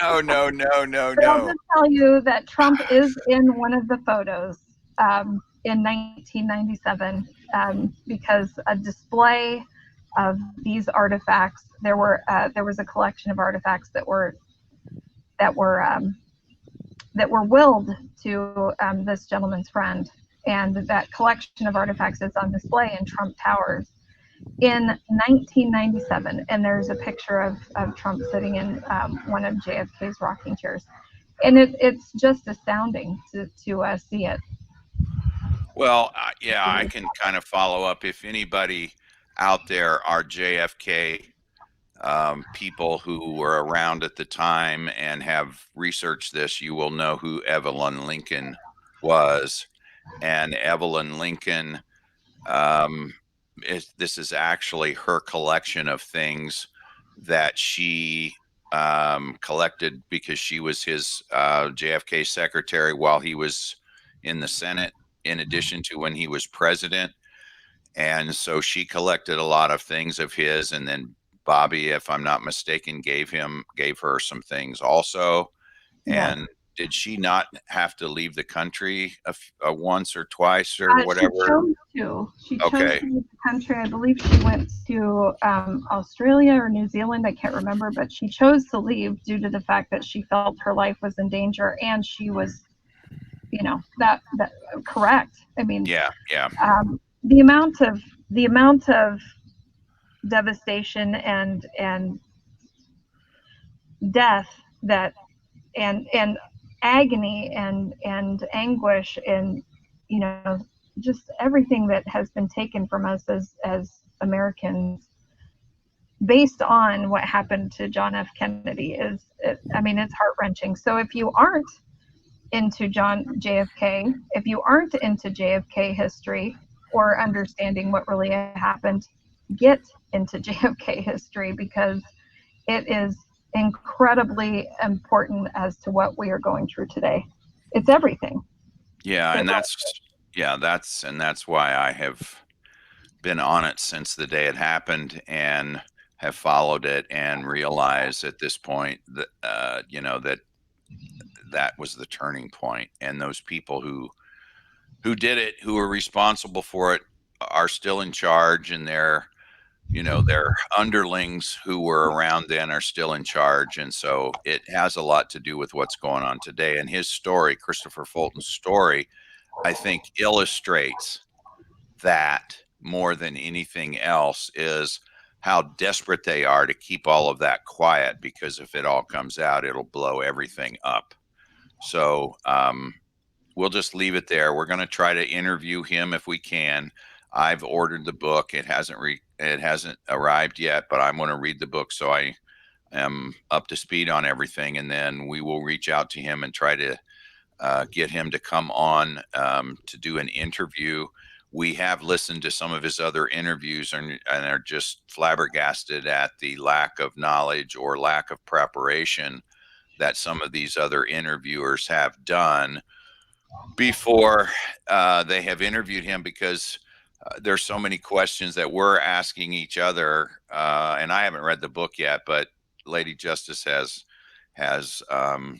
no, no, no, no, But I'll no. just tell you that Trump is in one of the photos in 1997 because a display of these artifacts. There was a collection of artifacts that were um, that were willed to this gentleman's friend, and that collection of artifacts is on display in Trump Towers in 1997. And there's a picture of Trump sitting in one of JFK's rocking chairs, and it's just astounding to see it. Well, yeah, I can kind of follow up. If anybody out there are JFK people who were around at the time and have researched this, you will know who Evelyn Lincoln was. And Evelyn Lincoln, this is actually her collection of things that she collected because she was his JFK secretary while he was in the Senate, in addition to when he was president. And so she collected a lot of things of his, and then Bobby, if I'm not mistaken, gave her some things also. Yes. And did she not have to leave the country once or twice or She whatever? chose to. She chose Okay. to leave the country. I believe she went to Australia or New Zealand. I can't remember, but she chose to leave due to the fact that she felt her life was in danger, and she was, that correct. I mean, Yeah, yeah. the amount of devastation and death that and agony and anguish and just everything that has been taken from us as Americans based on what happened to John F. Kennedy it's heart-wrenching. So if you aren't into JFK, if you aren't into JFK history or understanding what really happened, get into JFK history because it is incredibly important as to what we are going through today. It's everything. Yeah, and that's why I have been on it since the day it happened and have followed it and realized at this point that that was the turning point, and those people who did it, who are responsible for it, are still in charge, and their underlings who were around then are still in charge. And so it has a lot to do with what's going on today. And his story, Christopher Fulton's story, I think illustrates that more than anything else, is how desperate they are to keep all of that quiet, because if it all comes out, it'll blow everything up. So we'll just leave it there. We're going to try to interview him if we can. I've ordered the book. It hasn't arrived yet, but I'm going to read the book so I am up to speed on everything, and then we will reach out to him and try to get him to come on to do an interview. We have listened to some of his other interviews and are just flabbergasted at the lack of knowledge or lack of preparation that some of these other interviewers have done before they have interviewed him, because there's so many questions that we're asking each other. And I haven't read the book yet, but Lady Justice has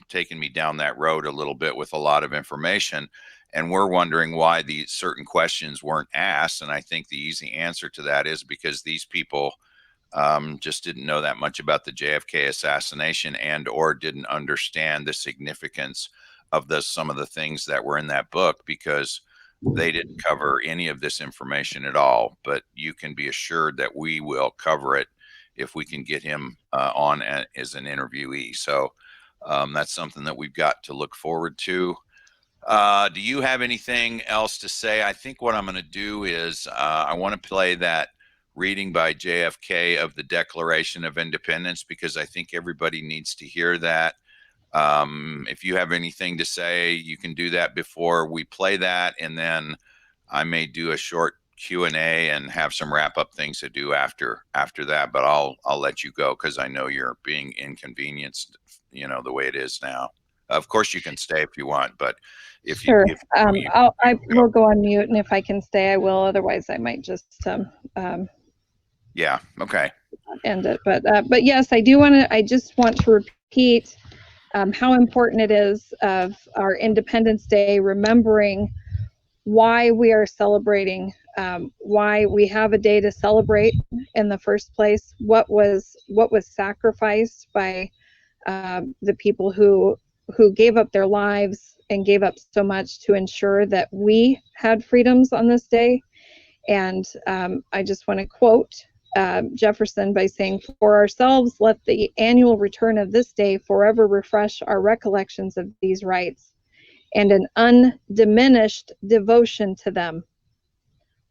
taken me down that road a little bit with a lot of information. And we're wondering why these certain questions weren't asked. And I think the easy answer to that is because these people just didn't know that much about the JFK assassination and or didn't understand the significance of some of the things that were in that book, because they didn't cover any of this information at all. But you can be assured that we will cover it if we can get him on as an interviewee. So that's something that we've got to look forward to. Do you have anything else to say? I think what I'm going to do is I want to play that reading by JFK of the Declaration of Independence, because I think everybody needs to hear that. If you have anything to say, you can do that before we play that, and then I may do a short Q&A and have some wrap-up things to do after that. But I'll let you go because I know you're being inconvenienced, the way it is now. Of course, you can stay if you want, but Sure. I will go on mute, and if I can stay, I will. Otherwise, I might just yeah, okay, end it. But yes, I just want to repeat how important it is of our Independence Day, remembering why we are celebrating, why we have a day to celebrate in the first place, what was sacrificed by the people who gave up their lives and gave up so much to ensure that we had freedoms on this day. And I just want to quote Jefferson by saying, "For ourselves, let the annual return of this day forever refresh our recollections of these rights and an undiminished devotion to them."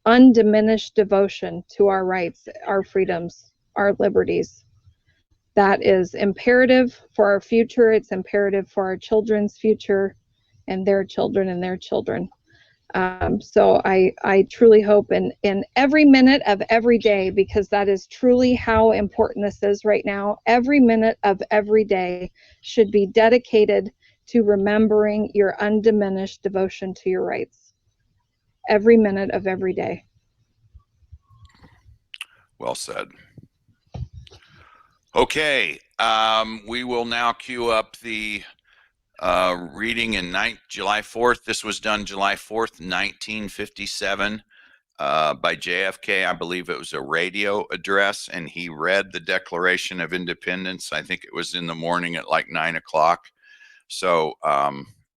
Undiminished devotion to our rights, our freedoms, our liberties. That is imperative for our future. It's imperative for our children's future and their children and their children. So I truly hope in every minute of every day, because that is truly how important this is right now, every minute of every day should be dedicated to remembering your undiminished devotion to your rights. Every minute of every day. Well said. Okay, we will now cue up the reading in July 4th. This was done July 4th, 1957 by JFK. I believe it was a radio address, and he read the Declaration of Independence. I think it was in the morning at like 9 o'clock. So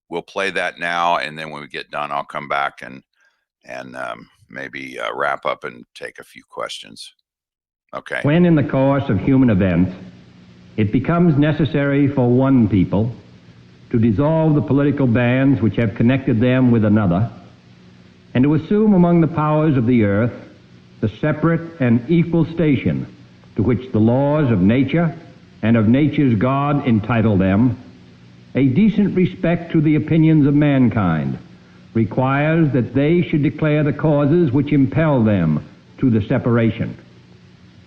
we'll play that now, and then when we get done, I'll come back and maybe wrap up and take a few questions. Okay. When in the course of human events, it becomes necessary for one people to dissolve the political bands which have connected them with another, and to assume among the powers of the earth the separate and equal station to which the laws of nature and of nature's God entitle them, a decent respect to the opinions of mankind requires that they should declare the causes which impel them to the separation.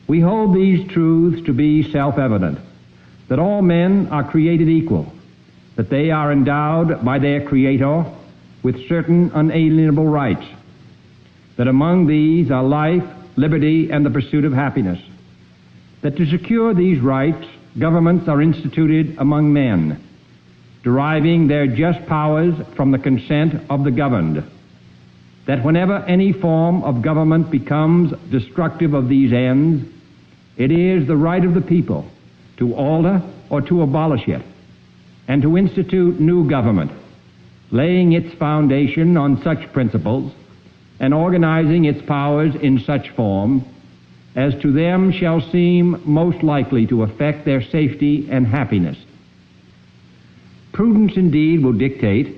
We hold these truths to be self-evident, that all men are created equal, that they are endowed by their Creator with certain unalienable rights, that among these are life, liberty, and the pursuit of happiness, that to secure these rights, governments are instituted among men, deriving their just powers from the consent of the governed, that whenever any form of government becomes destructive of these ends, it is the right of the people to alter or to abolish it, and to institute new government, laying its foundation on such principles and organizing its powers in such form as to them shall seem most likely to affect their safety and happiness. Prudence indeed will dictate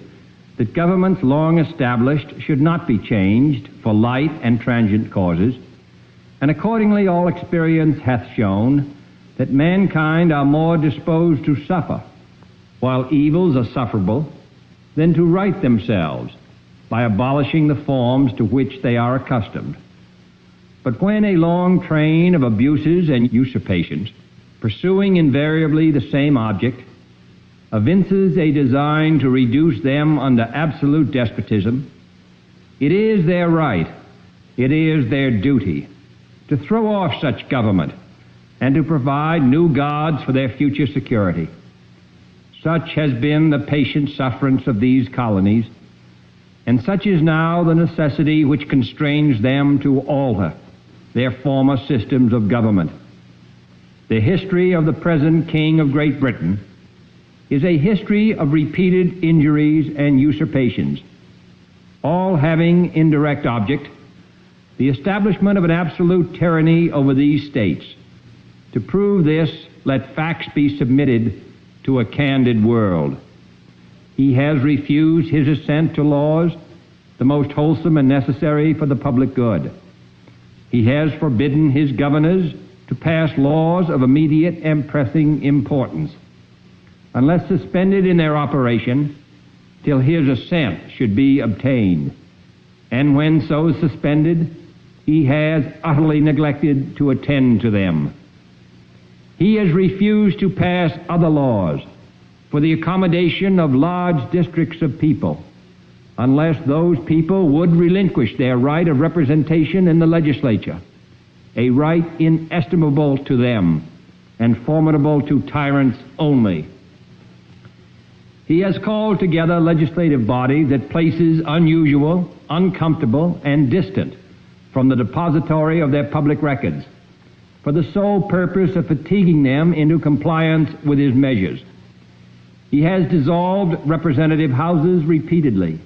that governments long established should not be changed for light and transient causes, and accordingly all experience hath shown that mankind are more disposed to suffer, while evils are sufferable, than to right themselves by abolishing the forms to which they are accustomed. But when a long train of abuses and usurpations, pursuing invariably the same object, evinces a design to reduce them under absolute despotism, it is their right, it is their duty, to throw off such government and to provide new gods for their future security. Such has been the patient sufferance of these colonies, and such is now the necessity which constrains them to alter their former systems of government. The history of the present King of Great Britain is a history of repeated injuries and usurpations, all having in direct object the establishment of an absolute tyranny over these states. To prove this, let facts be submitted to a candid world. He has refused his assent to laws the most wholesome and necessary for the public good. He has forbidden his governors to pass laws of immediate and pressing importance, unless suspended in their operation till his assent should be obtained. And when so suspended, he has utterly neglected to attend to them. He has refused to pass other laws for the accommodation of large districts of people, unless those people would relinquish their right of representation in the legislature, a right inestimable to them and formidable to tyrants only. He has called together legislative bodies at places unusual, uncomfortable, and distant from the depository of their public records, for the sole purpose of fatiguing them into compliance with his measures. He has dissolved representative houses repeatedly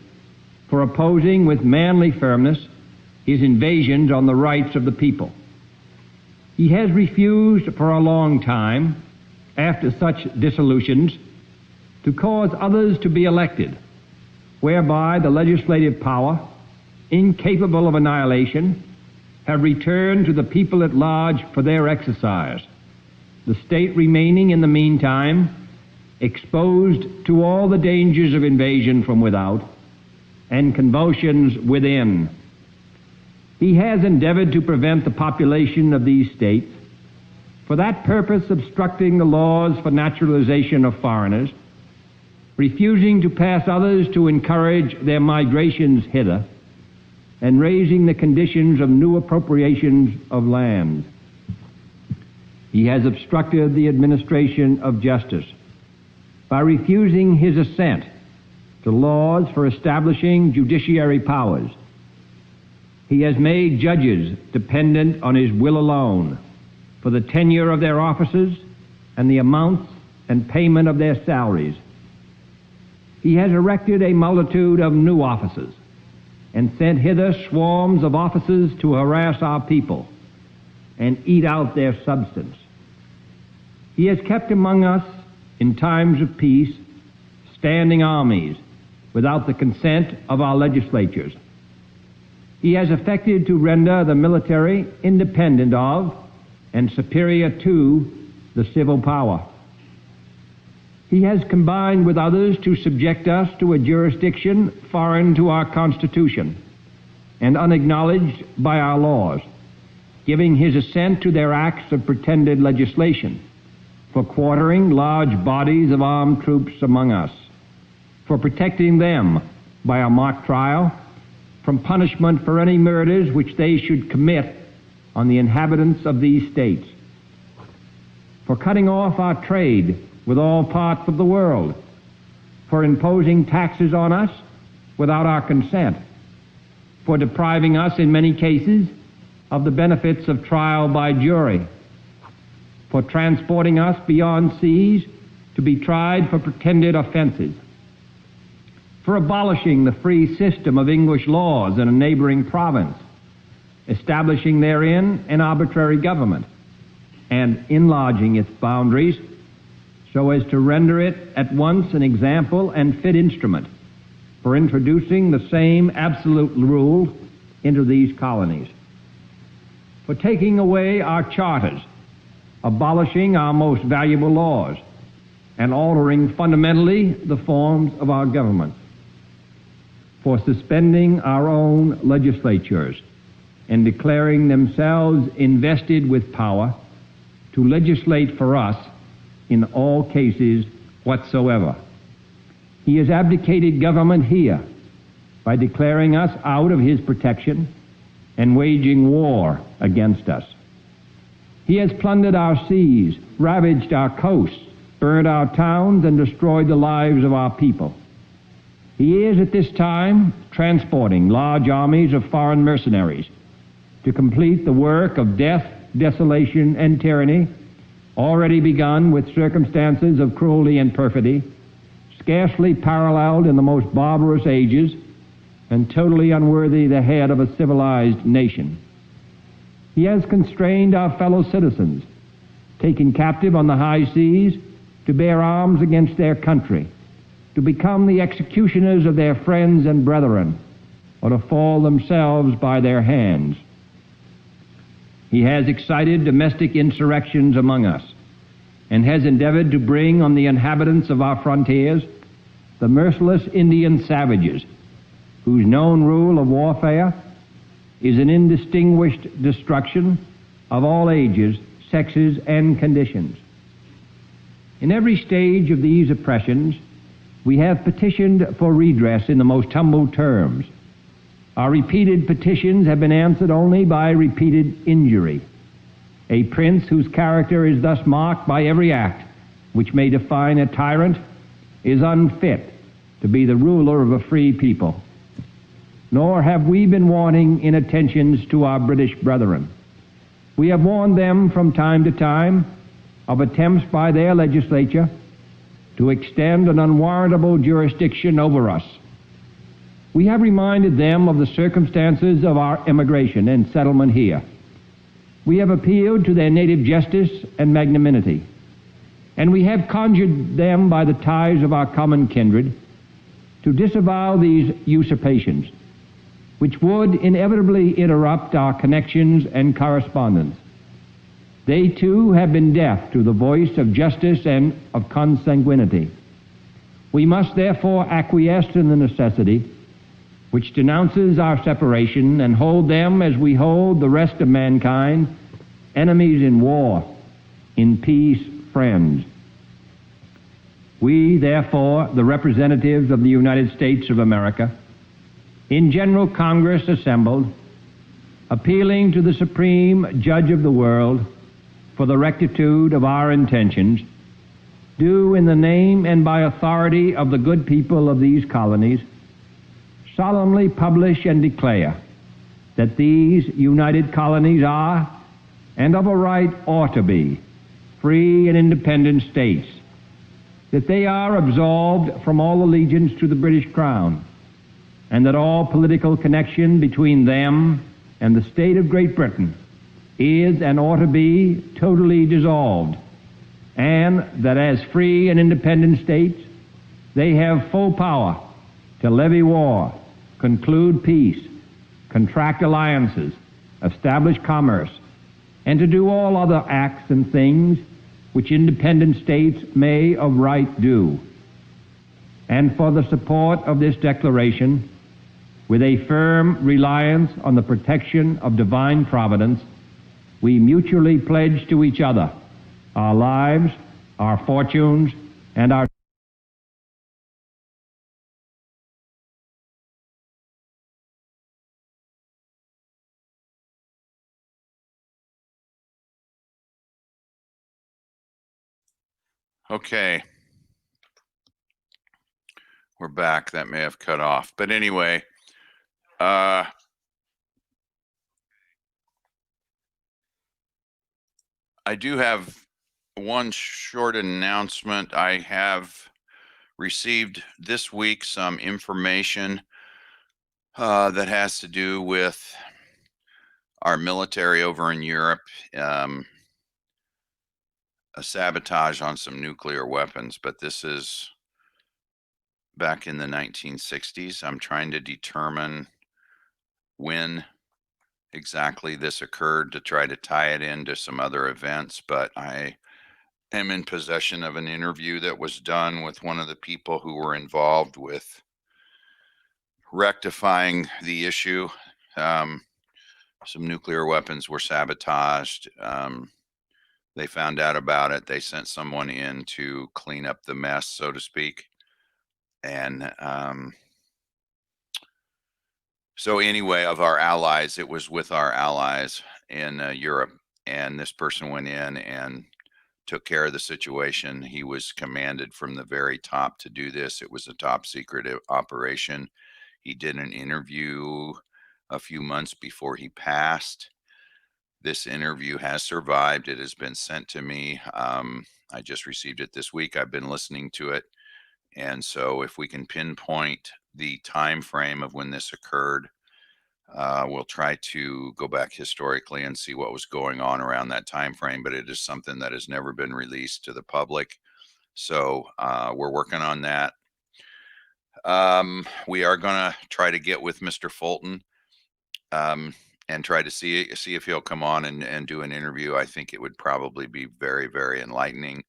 for opposing with manly firmness his invasions on the rights of the people. He has refused for a long time, after such dissolutions, to cause others to be elected, whereby the legislative power, incapable of annihilation, have returned to the people at large for their exercise, the state remaining in the meantime exposed to all the dangers of invasion from without and convulsions within. He has endeavored to prevent the population of these states, for that purpose obstructing the laws for naturalization of foreigners, refusing to pass others to encourage their migrations hither, and raising the conditions of new appropriations of land. He has obstructed the administration of justice by refusing his assent to laws for establishing judiciary powers. He has made judges dependent on his will alone for the tenure of their offices and the amounts and payment of their salaries. He has erected a multitude of new offices and sent hither swarms of officers to harass our people and eat out their substance. He has kept among us, in times of peace, standing armies without the consent of our legislatures. He has affected to render the military independent of and superior to the civil power. He has combined with others to subject us to a jurisdiction foreign to our Constitution and unacknowledged by our laws, giving his assent to their acts of pretended legislation, for quartering large bodies of armed troops among us, for protecting them by a mock trial from punishment for any murders which they should commit on the inhabitants of these states, for cutting off our trade with all parts of the world, for imposing taxes on us without our consent, for depriving us in many cases of the benefits of trial by jury, for transporting us beyond seas to be tried for pretended offenses, for abolishing the free system of English laws in a neighboring province, establishing therein an arbitrary government, and enlarging its boundaries so as to render it at once an example and fit instrument for introducing the same absolute rule into these colonies, for taking away our charters, abolishing our most valuable laws, and altering fundamentally the forms of our government, for suspending our own legislatures and declaring themselves invested with power to legislate for us in all cases whatsoever. He has abdicated government here by declaring us out of his protection and waging war against us. He has plundered our seas, ravaged our coasts, burned our towns, and destroyed the lives of our people. He is at this time transporting large armies of foreign mercenaries to complete the work of death, desolation, and tyranny already begun with circumstances of cruelty and perfidy, scarcely paralleled in the most barbarous ages, and totally unworthy the head of a civilized nation. He has constrained our fellow citizens, taken captive on the high seas, to bear arms against their country, to become the executioners of their friends and brethren, or to fall themselves by their hands. He has excited domestic insurrections among us, and has endeavored to bring on the inhabitants of our frontiers the merciless Indian savages, whose known rule of warfare is an indistinguished destruction of all ages, sexes, and conditions. In every stage of these oppressions, we have petitioned for redress in the most humble terms. Our repeated petitions have been answered only by repeated injury. A prince whose character is thus marked by every act which may define a tyrant is unfit to be the ruler of a free people. Nor have we been wanting in attentions to our British brethren. We have warned them from time to time of attempts by their legislature to extend an unwarrantable jurisdiction over us. We have reminded them of the circumstances of our immigration and settlement here. We have appealed to their native justice and magnanimity, and we have conjured them by the ties of our common kindred to disavow these usurpations, which would inevitably interrupt our connections and correspondence. They too have been deaf to the voice of justice and of consanguinity. We must therefore acquiesce in the necessity which denounces our separation and hold them as we hold the rest of mankind, enemies in war, in peace, friends. We, therefore, the representatives of the United States of America, in General Congress assembled, appealing to the Supreme Judge of the world for the rectitude of our intentions, do in the name and by authority of the good people of these colonies solemnly publish and declare that these united colonies are, and of a right ought to be, free and independent states, that they are absolved from all allegiance to the British Crown, and that all political connection between them and the state of Great Britain is and ought to be totally dissolved, and that as free and independent states, they have full power to levy war, conclude peace, contract alliances, establish commerce, and to do all other acts and things which independent states may of right do. And for the support of this declaration, with a firm reliance on the protection of divine providence, we mutually pledge to each other our lives, our fortunes, and our Okay. We're back. That may have cut off. But anyway, I do have one short announcement. I have received this week some information that has to do with our military over in Europe, a sabotage on some nuclear weapons, but this is back in the 1960s. I'm trying to determine when exactly this occurred to try to tie it into some other events, but I am in possession of an interview that was done with one of the people who were involved with rectifying the issue. Some nuclear weapons were sabotaged. They found out about it. They sent someone in to clean up the mess, so to speak. And so anyway, of our allies, it was with our allies in Europe. And this person went in and took care of the situation. He was commanded from the very top to do this. It was a top secret operation. He did an interview a few months before he passed. This interview has survived. It has been sent to me. I just received it this week. I've been listening to it. And so if we can pinpoint the time frame of when this occurred, we'll try to go back historically and see what was going on around that time frame. But it is something that has never been released to the public. So we're working on that. We are going to try to get with Mr. Fulton and try to see if he'll come on and do an interview. I think it would probably be very, very enlightening.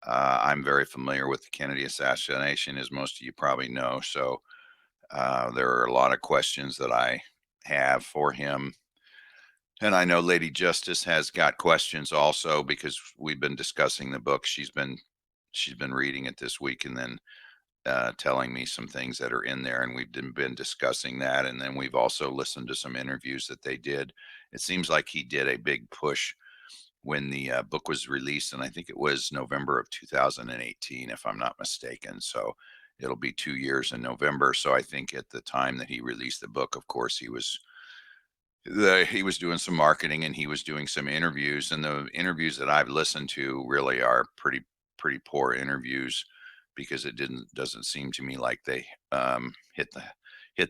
I'm very familiar with the Kennedy assassination, as most of you probably know. So there are a lot of questions that I have for him. And I know Lady Justice has got questions also, because we've been discussing the book. She's been reading it this week and then telling me some things that are in there, and we've been discussing that. And then we've also listened to some interviews that they did. It seems like he did a big push when the book was released, and I think it was November of 2018, if I'm not mistaken. So it'll be 2 years in November. So I think at the time that he released the book, of course, he was doing some marketing and he was doing some interviews, and the interviews that I've listened to really are pretty poor interviews, because it doesn't seem to me like they hit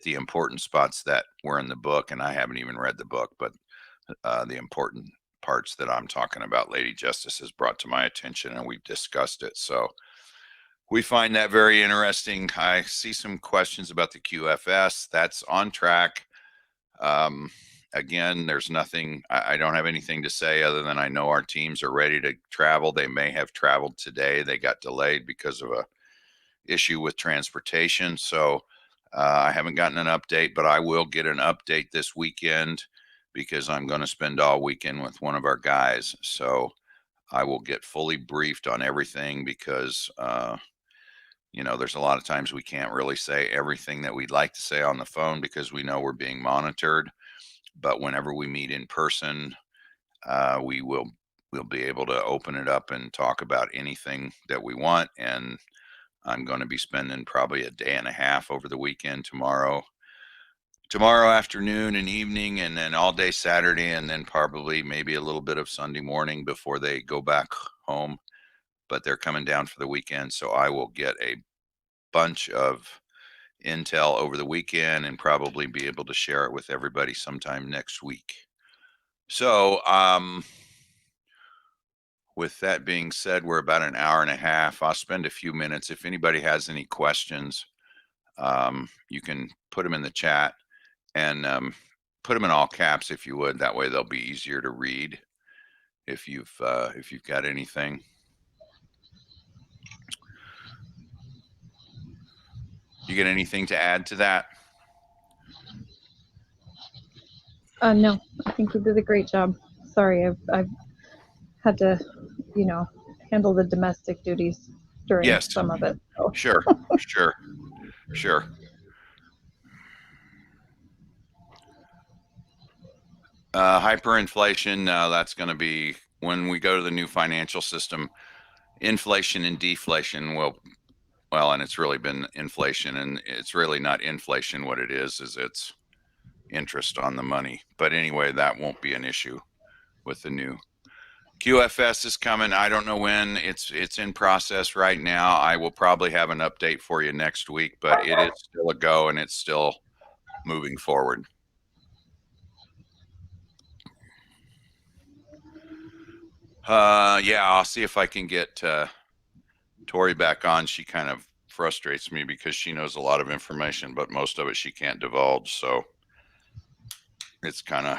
the important spots that were in the book. And I haven't even read the book, but the important parts that I'm talking about, Lady Justice has brought to my attention, and we've discussed it. So we find that very interesting. I see some questions about the QFS. That's on track. Again, there's nothing, I don't have anything to say other than I know our teams are ready to travel. They may have traveled today. They got delayed because of a issue with transportation. So I haven't gotten an update, but I will get an update this weekend, because I'm going to spend all weekend with one of our guys. So I will get fully briefed on everything, because there's a lot of times we can't really say everything that we'd like to say on the phone, because we know we're being monitored. But whenever we meet in person, we'll be able to open it up and talk about anything that we want. And I'm going to be spending probably a day and a half over the weekend, tomorrow afternoon and evening, and then all day Saturday, and then probably maybe a little bit of Sunday morning before they go back home. But they're coming down for the weekend, so I will get a bunch of intel over the weekend and probably be able to share it with everybody sometime next week. So with that being said, we're about an hour and a half. I'll spend a few minutes. If anybody has any questions, you can put them in the chat, and put them in all caps if you would. That way they'll be easier to read if you've got anything. You get anything to add to that? No, I think you did a great job. Sorry, I've had to, handle the domestic duties during some of it. So. Sure. Hyperinflation, that's going to be when we go to the new financial system. Inflation and deflation and it's really been inflation, and it's really not inflation. What it is it's interest on the money. But anyway, that won't be an issue with the new QFS is coming. I don't know when. It's in process right now. I will probably have an update for you next week, but it is still a go, and it's still moving forward. Yeah, I'll see if I can get Tori back on. She kind of frustrates me because she knows a lot of information, but most of it she can't divulge. So it's kind of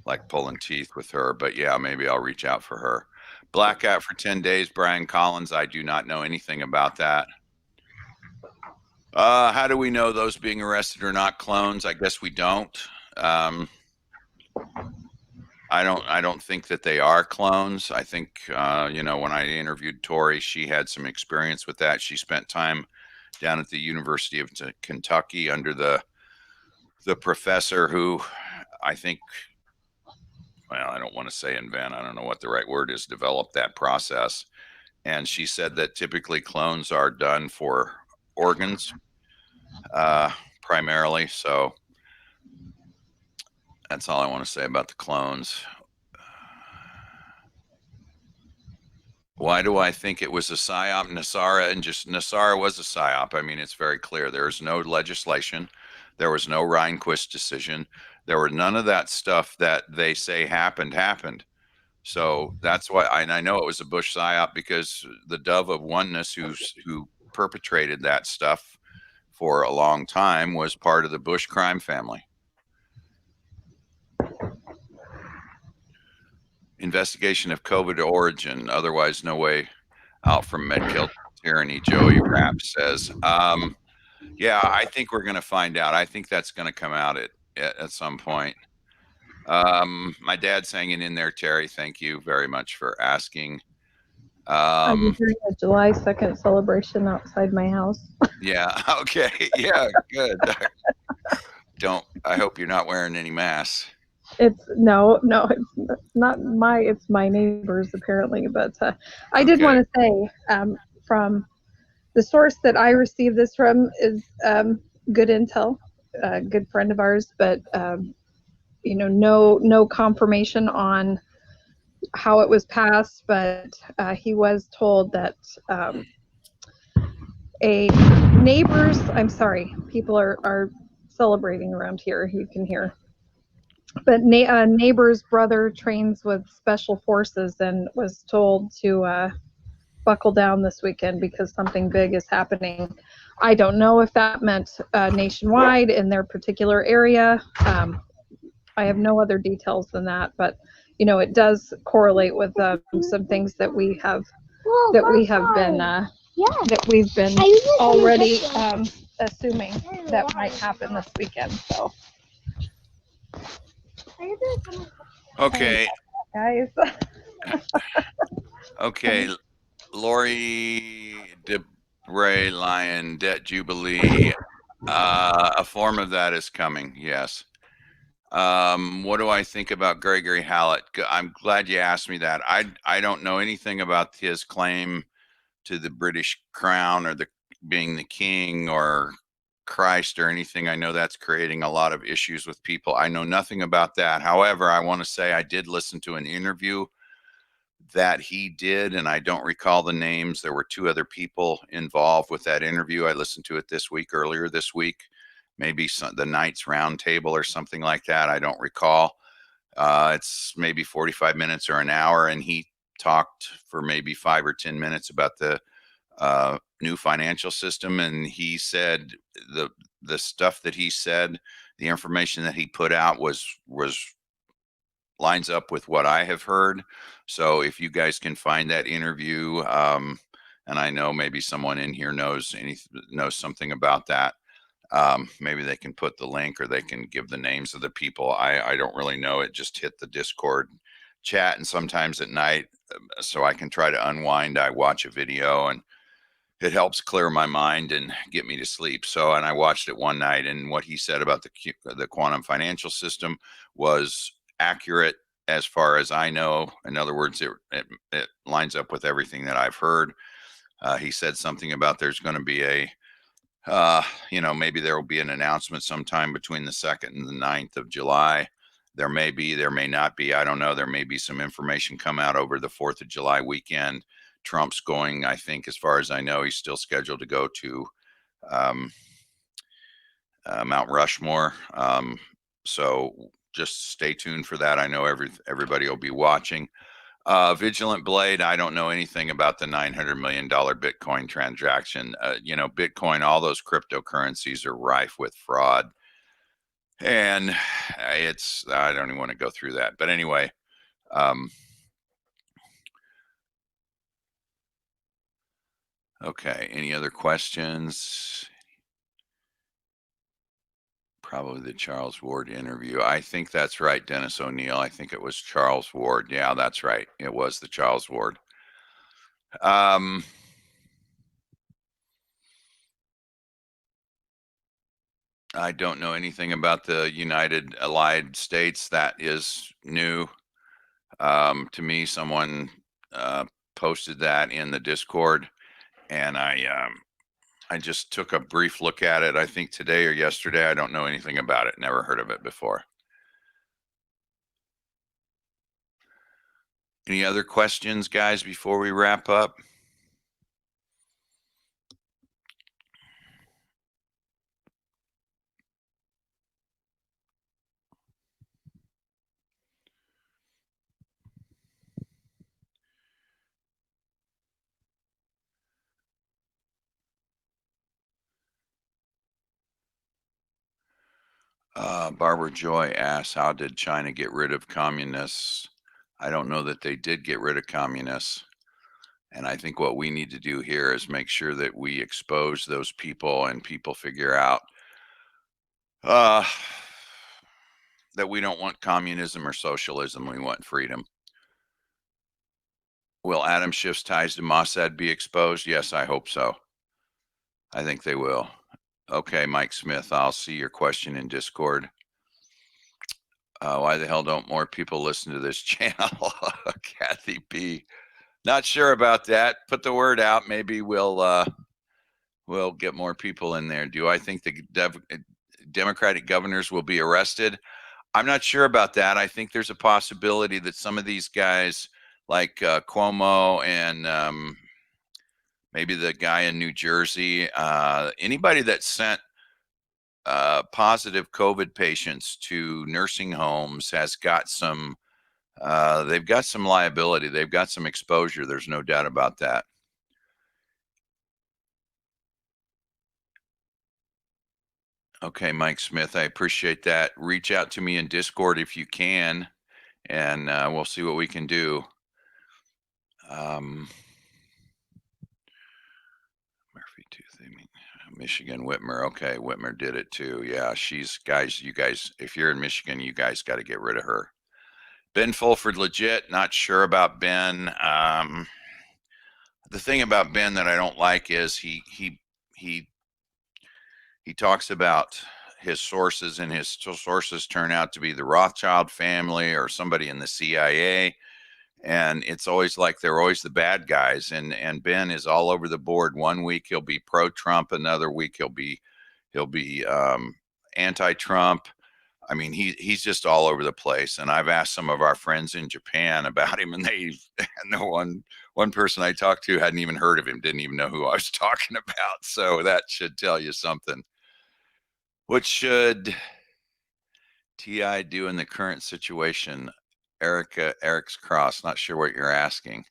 like pulling teeth with her. But yeah, maybe I'll reach out for her. Blackout for 10 days, Brian Collins. I do not know anything about that. How do we know those being arrested are not clones? I guess we don't. I don't think that they are clones. I think, when I interviewed Tori, she had some experience with that. She spent time down at the University of Kentucky under the professor who, I think, well, I don't want to say invent, I don't know what the right word is, develop that process. And she said that typically clones are done for organs, primarily. So that's all I want to say about the clones. Why do I think it was a PSYOP? Nassara was a PSYOP. I mean, it's very clear. There's no legislation. There was no Rehnquist decision. There were none of that stuff that they say happened. So that's why, and I know it was a Bush PSYOP, because the dove of oneness who perpetrated that stuff for a long time was part of the Bush crime family. Investigation of COVID origin, otherwise no way out from Medkill tyranny, Joey Rapp says. Yeah, I think we're going to find out. I think that's going to come out at some point. My dad's hanging in there, Terry. Thank you very much for asking. I'm doing a July 2nd celebration outside my house. Yeah, okay. Yeah, good. I hope you're not wearing any masks. It's no, it's not my. It's my neighbors apparently. But I did Okay. want to say, from the source that I received this from is good intel, a good friend of ours, but no confirmation on how it was passed. But he was told that a neighbors. I'm sorry, people are celebrating around here. You can hear. But neighbor's brother trains with special forces and was told to buckle down this weekend because something big is happening. I don't know if that meant nationwide in their particular area. I have no other details than that, but it does correlate with some things that we've been already assuming that might happen this weekend. So, Okay. guys. Okay. Lori DeBray Lyon, Debt Jubilee. A form of that is coming. Yes. What do I think about Gregory Hallett? I'm glad you asked me that. I don't know anything about his claim to the British crown or the being the king or Christ or anything. I know that's creating a lot of issues with people. I know nothing about that. However, I want to say I did listen to an interview that he did, and I don't recall the names. There were two other people involved with that interview. I listened to it earlier this week, maybe the Knights Round Table or something like that. I don't recall. It's maybe 45 minutes or an hour, and he talked for maybe 5 or 10 minutes about the new financial system. And he said the stuff that he said, the information that he put out was lines up with what I have heard. So if you guys can find that interview, and I know maybe someone in here knows something about that, maybe they can put the link or they can give the names of the people. I don't really know. It just hit the Discord chat, and sometimes at night, so I can try to unwind, I watch a video and it helps clear my mind and get me to sleep. So, and I watched it one night, and what he said about the quantum financial system was accurate as far as I know. In other words, it lines up with everything that I've heard. He said something about there's going to be maybe there will be an announcement sometime between the 2nd and the 9th of July. There may be, there may not be. I don't know. There may be some information come out over the 4th of July weekend. Trump's going, I think, as far as I know, he's still scheduled to go to Mount Rushmore. So just stay tuned for that. I know everybody will be watching. Vigilant Blade, I don't know anything about the $900 million Bitcoin transaction. Bitcoin, all those cryptocurrencies are rife with fraud. And I don't even want to go through that. But anyway, okay, any other questions? Probably the Charles Ward interview. I think that's right, Dennis O'Neill. I think it was Charles Ward. Yeah, that's right. It was the Charles Ward. I don't know anything about the United Allied States. That is new to me. Someone posted that in the Discord, and I just took a brief look at it. I think today or yesterday. I don't know anything about it. Never heard of it before. Any other questions, guys, before we wrap up? Barbara Joy asks, how did China get rid of communists? I don't know that they did get rid of communists. And I think what we need to do here is make sure that we expose those people and people figure out that we don't want communism or socialism. We want freedom. Will Adam Schiff's ties to Mossad be exposed? Yes, I hope so. I think they will. Okay, Mike Smith, I'll see your question in Discord. Why the hell don't more people listen to this channel? Kathy B. Not sure about that. Put the word out. Maybe we'll get more people in there. Do I think the Democratic governors will be arrested? I'm not sure about that. I think there's a possibility that some of these guys, like Cuomo and maybe the guy in New Jersey, anybody that sent positive COVID patients to nursing homes has got some, they've got some liability. They've got some exposure. There's no doubt about that. Okay, Mike Smith, I appreciate that. Reach out to me in Discord if you can, and we'll see what we can do. Murphy Tooth, I mean, Michigan, Whitmer. Okay, Whitmer did it too. Yeah, she's, guys, you guys, if you're in Michigan, you guys got to get rid of her. Ben Fulford, legit. Not sure about Ben. The thing about Ben that I don't like is he talks about his sources, and his sources turn out to be the Rothschild family or somebody in the CIA, and it's always like they're always the bad guys. And Ben is all over the board. One week he'll be pro-Trump, another week he'll be anti-Trump. I mean, he's just all over the place. And I've asked some of our friends in Japan about him, and the one person I talked to hadn't even heard of him, didn't even know who I was talking about. So that should tell you something. What should TI do in the current situation? Eric's Cross, not sure what you're asking.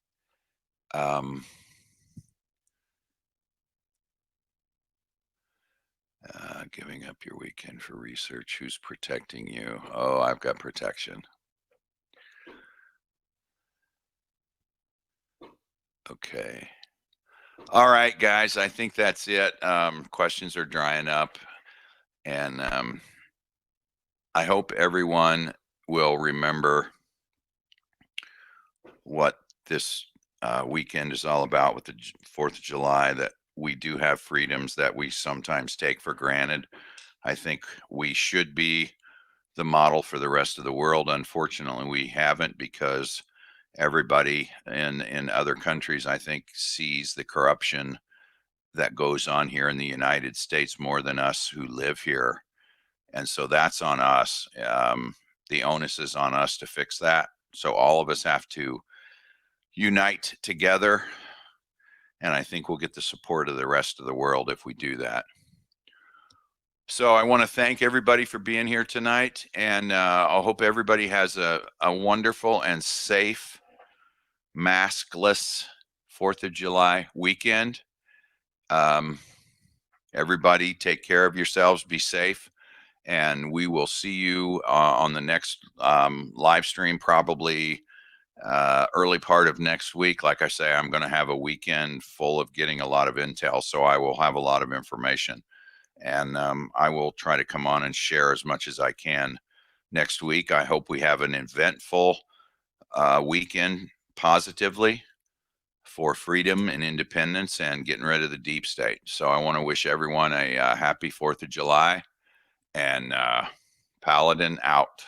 Giving up your weekend for research. Who's protecting you? Oh, I've got protection. Okay. All right, guys, I think that's it. Questions are drying up, and I hope everyone will remember what this weekend is all about with the 4th of July, that we do have freedoms that we sometimes take for granted. I think we should be the model for the rest of the world. Unfortunately, we haven't, because everybody in other countries, I think, sees the corruption that goes on here in the United States more than us who live here. And so that's on us. The onus is on us to fix that. So all of us have to unite together. And I think we'll get the support of the rest of the world if we do that. So I want to thank everybody for being here tonight, and I hope everybody has a wonderful and safe, maskless 4th of July weekend. Everybody take care of yourselves, be safe, and we will see you on the next live stream, probably early part of next week. Like I say, I'm going to have a weekend full of getting a lot of intel, so I will have a lot of information. And I will try to come on and share as much as I can next week. I hope we have an eventful weekend positively for freedom and independence and getting rid of the deep state. So I want to wish everyone a happy 4th of July, and Paladin out.